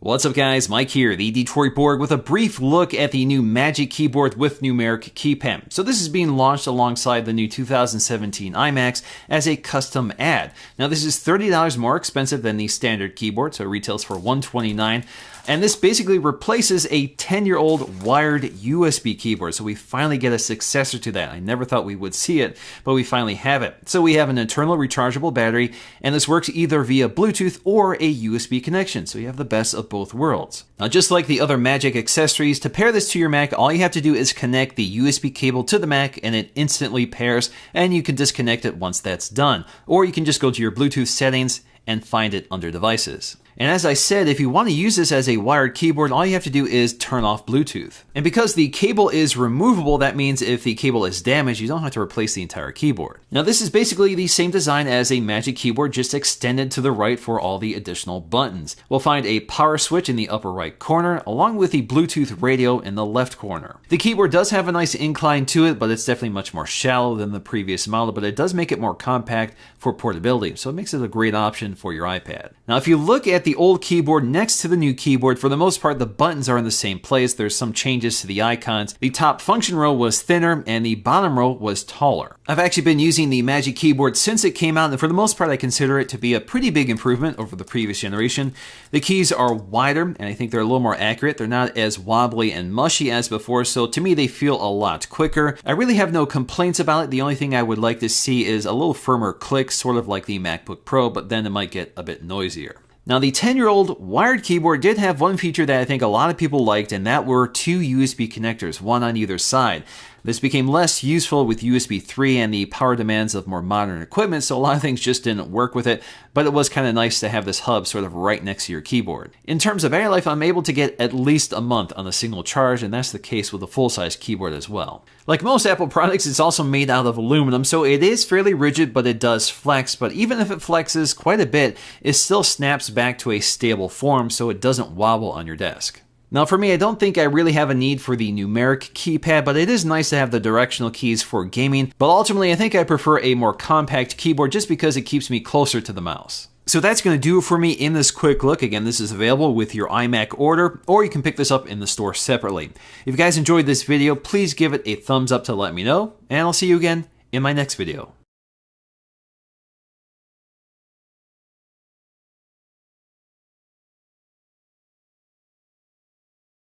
What's up guys, Mike here, the Detroit Borg, with a brief look at the new Magic Keyboard with Numeric Keypad. So this is being launched alongside the new 2017 iMacs as a custom ad. Now this is $30 more expensive than the standard keyboard, so it retails for $129. And this basically replaces a 10-year-old wired USB keyboard. So we finally get a successor to that. I never thought we would see it, but we finally have it. So we have an internal rechargeable battery, and this works either via Bluetooth or a USB connection. So you have the best of both worlds. Now, just like the other Magic accessories, to pair this to your Mac, all you have to do is connect the USB cable to the Mac and it instantly pairs, and you can disconnect it once that's done. Or you can just go to your Bluetooth settings and find it under devices. And as I said, if you want to use this as a wired keyboard, all you have to do is turn off Bluetooth. And because the cable is removable, that means if the cable is damaged, you don't have to replace the entire keyboard. Now this is basically the same design as a Magic Keyboard, just extended to the right for all the additional buttons. We'll find a power switch in the upper right corner, along with the Bluetooth radio in the left corner. The keyboard does have a nice incline to it, but it's definitely much more shallow than the previous model, but it does make it more compact for portability, so it makes it a great option for your iPad. Now if you look at the old keyboard next to the new keyboard, for the most part the buttons are in the same place. There's some changes to the icons. The top function row was thinner and the bottom row was taller. I've actually been using the Magic Keyboard since it came out, and for the most part I consider it to be a pretty big improvement over the previous generation. The keys are wider and I think they're a little more accurate. They're not as wobbly and mushy as before, so to me they feel a lot quicker. I really have no complaints about it. The only thing I would like to see is a little firmer click, sort of like the MacBook Pro, but then it might get a bit noisier. Now the 10-year-old wired keyboard did have one feature that I think a lot of people liked, and that were two USB connectors, one on either side. This became less useful with USB 3 and the power demands of more modern equipment, so a lot of things just didn't work with it, but it was kind of nice to have this hub sort of right next to your keyboard. In terms of battery life, I'm able to get at least a month on a single charge, and that's the case with a full-size keyboard as well. Like most Apple products, it's also made out of aluminum, so it is fairly rigid, but it does flex. But even if it flexes quite a bit, it still snaps back to a stable form, so it doesn't wobble on your desk. Now for me, I don't think I really have a need for the numeric keypad, but it is nice to have the directional keys for gaming. But ultimately, I think I prefer a more compact keyboard just because it keeps me closer to the mouse. So that's going to do it for me in this quick look. Again, this is available with your iMac order, or you can pick this up in the store separately. If you guys enjoyed this video, please give it a thumbs up to let me know, and I'll see you again in my next video.